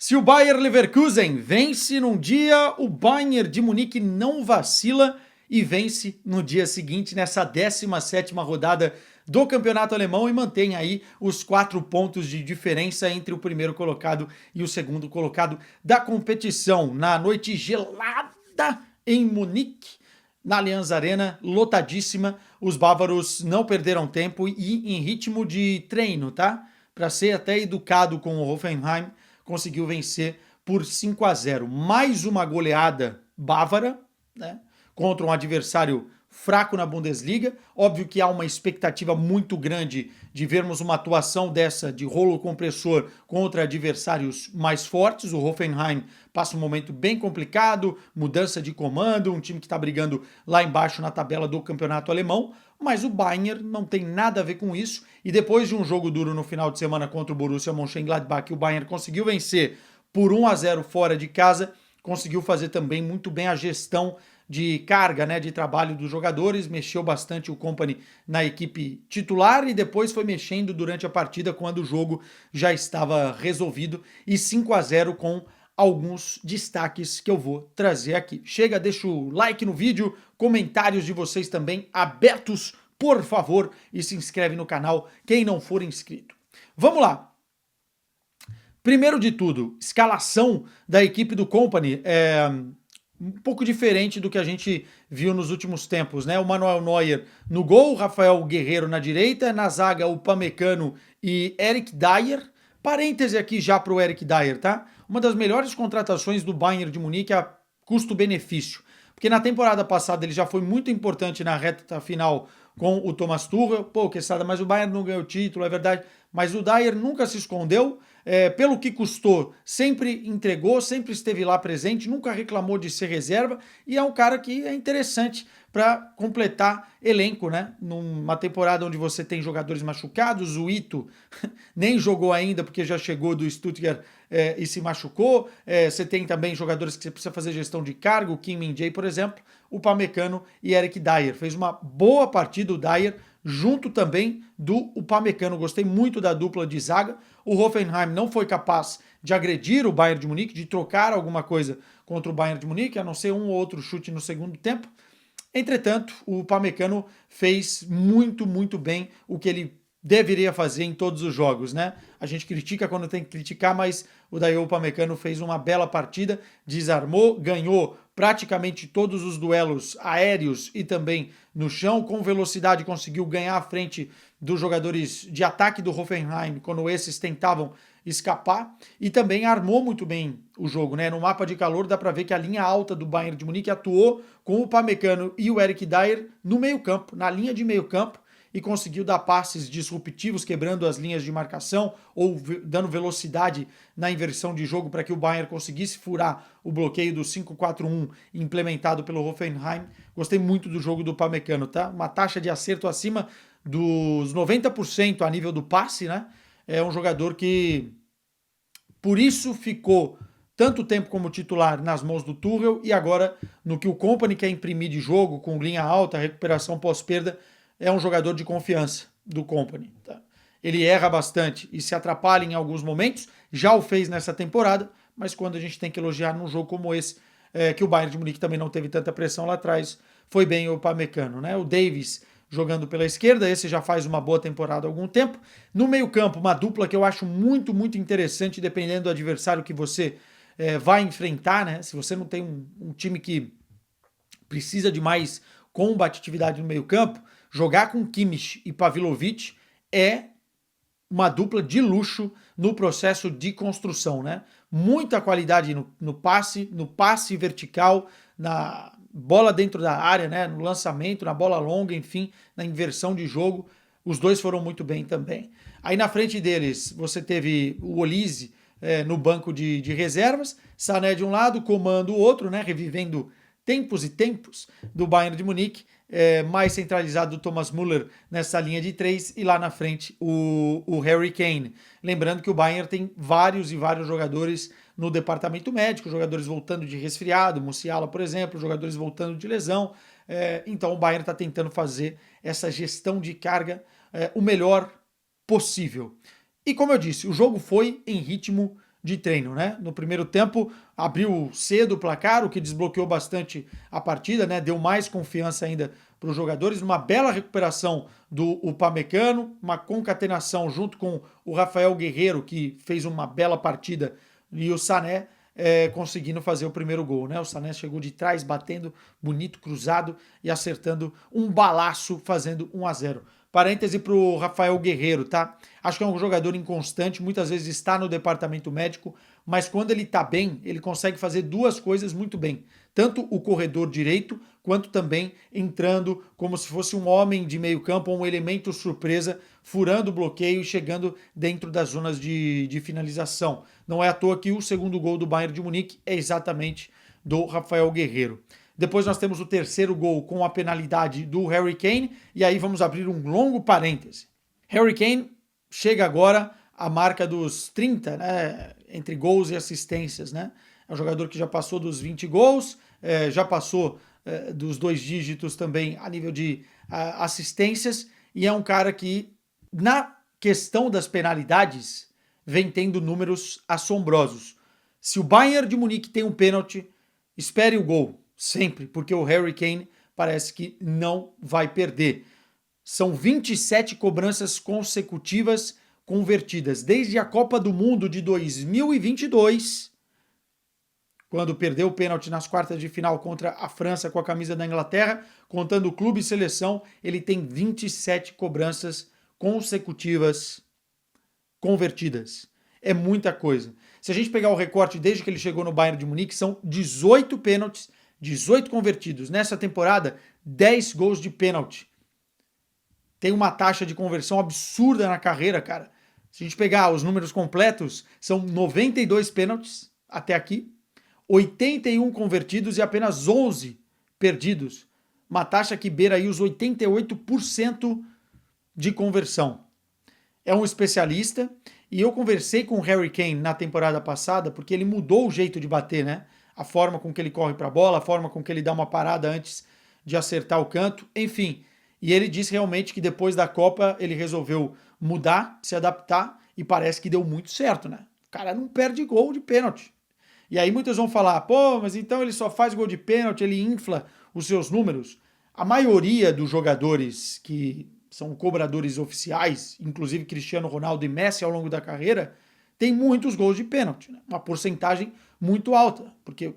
Se o Bayer Leverkusen vence num dia, o Bayern de Munique não vacila e vence no dia seguinte, nessa 17ª rodada do Campeonato Alemão, e mantém aí os 4 pontos de diferença entre o primeiro colocado e o segundo colocado da competição. Na noite gelada em Munique, na Allianz Arena, lotadíssima, os bávaros não perderam tempo e em ritmo de treino, tá? Para ser até educado com o Hoffenheim, conseguiu vencer por 5-0. Mais uma goleada bávara, né, contra um adversário fraco na Bundesliga. Óbvio que há uma expectativa muito grande de vermos uma atuação dessa de rolo compressor contra adversários mais fortes. O Hoffenheim passa um momento bem complicado, mudança de comando, um time que está brigando lá embaixo na tabela do campeonato alemão, mas o Bayern não tem nada a ver com isso, e depois de um jogo duro no final de semana contra o Borussia Mönchengladbach, o Bayern conseguiu vencer por 1-0 fora de casa, conseguiu fazer também muito bem a gestão de carga, né, de trabalho dos jogadores, mexeu bastante o Kompany na equipe titular e depois foi mexendo durante a partida quando o jogo já estava resolvido, e 5-0 com alguns destaques que eu vou trazer aqui. Chega, deixa o like no vídeo, comentários de vocês também abertos, por favor, e se inscreve no canal quem não for inscrito. Vamos lá. Primeiro de tudo, escalação da equipe do Kompany é um pouco diferente do que a gente viu nos últimos tempos, né? O Manuel Neuer no gol, o Rafael Guerreiro na direita, na zaga o Upamecano e Eric Dier. Parêntese aqui já para o Eric Dier, tá? Uma das melhores contratações do Bayern de Munique a custo-benefício. Porque na temporada passada ele já foi muito importante na reta final com o Thomas Tuchel. Pô, Quesada, mas o Bayern não ganhou o título, é verdade. Mas o Dier nunca se escondeu. Pelo que custou, sempre entregou, sempre esteve lá presente, nunca reclamou de ser reserva, e é um cara que é interessante para completar elenco, né? Numa temporada onde você tem jogadores machucados, o Ito nem jogou ainda porque já chegou do Stuttgart e se machucou. Você tem também jogadores que você precisa fazer gestão de cargo, o Kim Min-jae, por exemplo, o Upamecano e Eric Dier. Fez uma boa partida o Dier, junto também do Upamecano. Gostei muito da dupla de zaga. O Hoffenheim não foi capaz de agredir o Bayern de Munique, de trocar alguma coisa contra o Bayern de Munique, a não ser um ou outro chute no segundo tempo. Entretanto, o Upamecano fez muito, muito bem o que ele deveria fazer em todos os jogos, né? A gente critica quando tem que criticar, mas o Dayot Upamecano fez uma bela partida, desarmou, ganhou praticamente todos os duelos aéreos e também no chão, com velocidade conseguiu ganhar a frente dos jogadores de ataque do Hoffenheim quando esses tentavam escapar, e também armou muito bem o jogo, né? No mapa de calor dá para ver que a linha alta do Bayern de Munique atuou com o Upamecano e o Eric Dier no meio-campo, na linha de meio-campo, e conseguiu dar passes disruptivos, quebrando as linhas de marcação ou dando velocidade na inversão de jogo para que o Bayern conseguisse furar o bloqueio do 5-4-1 implementado pelo Hoffenheim. Gostei muito do jogo do Upamecano, tá? Uma taxa de acerto acima dos 90% a nível do passe, né? É um jogador que, por isso, ficou tanto tempo como titular nas mãos do Tuchel, e agora, no que o Kompany quer imprimir de jogo, com linha alta, recuperação pós-perda, é um jogador de confiança do Kompany. Tá? Ele erra bastante e se atrapalha em alguns momentos, já o fez nessa temporada, mas quando a gente tem que elogiar num jogo como esse, que o Bayern de Munique também não teve tanta pressão lá atrás, foi bem o Upamecano, né? O Davies jogando pela esquerda, esse já faz uma boa temporada há algum tempo. No meio-campo, uma dupla que eu acho muito, muito interessante, dependendo do adversário que você vai enfrentar, né? Se você não tem um time que precisa de mais combatividade no meio-campo, jogar com Kimmich e Pavlovic é uma dupla de luxo no processo de construção, né? Muita qualidade no passe vertical, na bola dentro da área, né? No lançamento, na bola longa, enfim, na inversão de jogo. Os dois foram muito bem também. Aí na frente deles, você teve o Olise no banco de reservas, Sané de um lado, Coman do outro, né? Revivendo tempos e tempos do Bayern de Munique, mais centralizado do Thomas Müller nessa linha de 3, e lá na frente o Harry Kane. Lembrando que o Bayern tem vários e vários jogadores no departamento médico, jogadores voltando de resfriado, Musiala, por exemplo, jogadores voltando de lesão. Então o Bayern está tentando fazer essa gestão de carga o melhor possível. E como eu disse, o jogo foi em ritmo de treino, né? No primeiro tempo abriu cedo o placar, o que desbloqueou bastante a partida, né? Deu mais confiança ainda para os jogadores, uma bela recuperação do Upamecano, uma concatenação junto com o Rafael Guerreiro, que fez uma bela partida, e o Sané conseguindo fazer o primeiro gol, né? O Sané chegou de trás, batendo bonito, cruzado e acertando um balaço, fazendo 1-0. Parêntese para o Rafael Guerreiro, tá? Acho que é um jogador inconstante, muitas vezes está no departamento médico, mas quando ele tá bem, ele consegue fazer duas coisas muito bem. Tanto o corredor direito, quanto também entrando como se fosse um homem de meio campo, um elemento surpresa, furando o bloqueio e chegando dentro das zonas de finalização. Não é à toa que o segundo gol do Bayern de Munique é exatamente do Rafael Guerreiro. Depois nós temos o terceiro gol com a penalidade do Harry Kane, e aí vamos abrir um longo parêntese. Harry Kane chega agora à marca dos 30, né, entre gols e assistências, né? É um jogador que já passou dos 20 gols, já passou dos 2 dígitos também a nível de assistências, e é um cara que, na questão das penalidades, vem tendo números assombrosos. Se o Bayern de Munique tem um pênalti, espere o gol, sempre, porque o Harry Kane parece que não vai perder. São 27 cobranças consecutivas convertidas, desde a Copa do Mundo de 2022, quando perdeu o pênalti nas quartas de final contra a França com a camisa da Inglaterra, contando o clube e seleção, ele tem 27 cobranças consecutivas convertidas. É muita coisa. Se a gente pegar o recorte desde que ele chegou no Bayern de Munique, são 18 pênaltis, 18 convertidos. Nessa temporada, 10 gols de pênalti. Tem uma taxa de conversão absurda na carreira, cara. Se a gente pegar os números completos, são 92 pênaltis até aqui, 81 convertidos e apenas 11 perdidos. Uma taxa que beira aí os 88% de conversão. É um especialista, e eu conversei com o Harry Kane na temporada passada, porque ele mudou o jeito de bater, né? A forma com que ele corre para a bola, a forma com que ele dá uma parada antes de acertar o canto, enfim. E ele disse realmente que depois da Copa ele resolveu mudar, se adaptar, e parece que deu muito certo, né? O cara não perde gol de pênalti. E aí muitos vão falar, pô, mas então ele só faz gol de pênalti, ele infla os seus números. A maioria dos jogadores que são cobradores oficiais, inclusive Cristiano Ronaldo e Messi ao longo da carreira, tem muitos gols de pênalti, né? Uma porcentagem muito alta, porque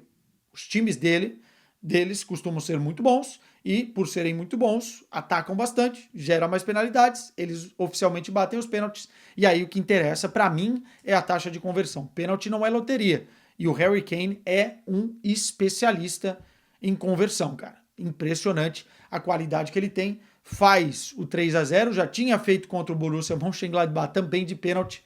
os times deles costumam ser muito bons, e por serem muito bons, atacam bastante, geram mais penalidades, eles oficialmente batem os pênaltis, e aí o que interessa para mim é a taxa de conversão. Pênalti não é loteria, e o Harry Kane é um especialista em conversão, cara. Impressionante a qualidade que ele tem. Faz o 3-0, já tinha feito contra o Borussia Mönchengladbach também de pênalti,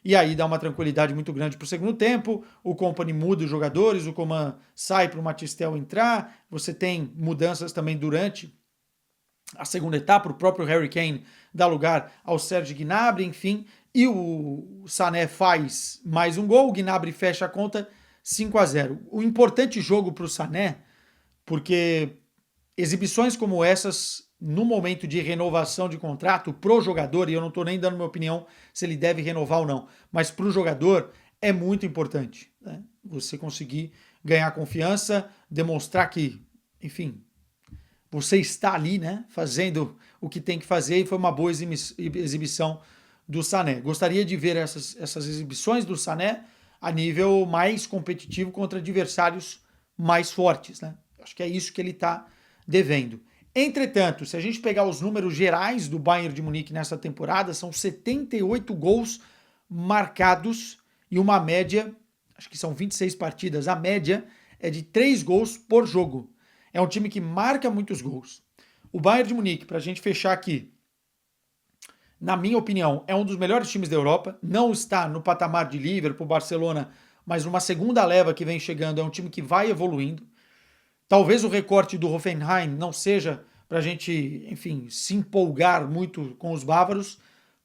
e aí dá uma tranquilidade muito grande para o segundo tempo. O Kompany muda os jogadores, o Coman sai para o Matistel entrar, você tem mudanças também durante a segunda etapa, o próprio Harry Kane dá lugar ao Serge Gnabry, enfim, e o Sané faz mais um gol, o Gnabry fecha a conta 5-0. O importante jogo para o Sané, porque exibições como essas, no momento de renovação de contrato pro jogador, e eu não estou nem dando minha opinião se ele deve renovar ou não, mas pro jogador é muito importante, né? Você conseguir ganhar confiança, demonstrar que, enfim, você está ali, né, fazendo o que tem que fazer, e foi uma boa exibição do Sané. Gostaria de ver essas exibições do Sané a nível mais competitivo contra adversários mais fortes, né? Acho que é isso que ele está devendo. Entretanto, se a gente pegar os números gerais do Bayern de Munique nessa temporada, são 78 gols marcados e uma média, acho que são 26 partidas, a média é de 3 gols por jogo. É um time que marca muitos gols. O Bayern de Munique, para a gente fechar aqui, na minha opinião, é um dos melhores times da Europa, não está no patamar de Liverpool, Barcelona, mas numa segunda leva que vem chegando, é um time que vai evoluindo. Talvez o recorte do Hoffenheim não seja para a gente, enfim, se empolgar muito com os bávaros,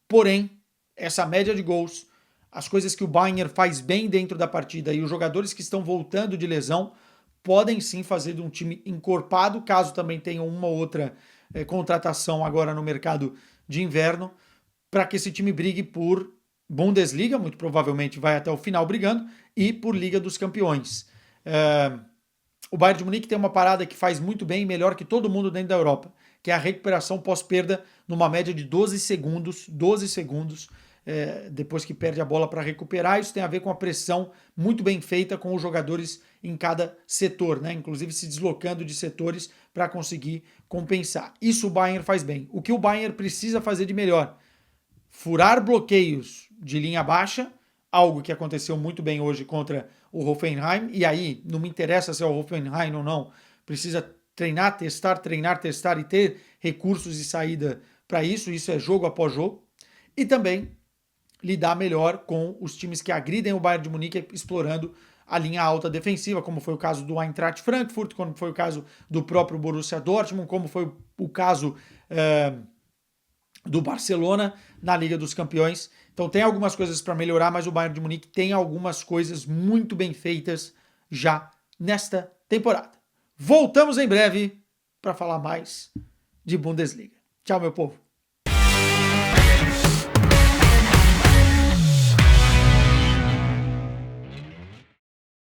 porém, essa média de gols, as coisas que o Bayern faz bem dentro da partida e os jogadores que estão voltando de lesão podem sim fazer de um time encorpado, caso também tenha uma ou outra contratação agora no mercado de inverno, para que esse time brigue por Bundesliga, muito provavelmente vai até o final brigando, e por Liga dos Campeões. O Bayern de Munique tem uma parada que faz muito bem, melhor que todo mundo dentro da Europa, que é a recuperação pós-perda numa média de 12 segundos, depois que perde a bola para recuperar. Isso tem a ver com a pressão muito bem feita com os jogadores em cada setor, né? Inclusive se deslocando de setores para conseguir compensar. Isso o Bayern faz bem. O que o Bayern precisa fazer de melhor? Furar bloqueios de linha baixa, algo que aconteceu muito bem hoje contra o Hoffenheim, e aí não me interessa se é o Hoffenheim ou não, precisa treinar, testar e ter recursos e saída para isso, isso é jogo após jogo, e também lidar melhor com os times que agridem o Bayern de Munique, explorando a linha alta defensiva, como foi o caso do Eintracht Frankfurt, como foi o caso do próprio Borussia Dortmund, como foi o caso do Barcelona na Liga dos Campeões. Então tem algumas coisas para melhorar, mas o Bayern de Munique tem algumas coisas muito bem feitas já nesta temporada. Voltamos em breve para falar mais de Bundesliga. Tchau, meu povo.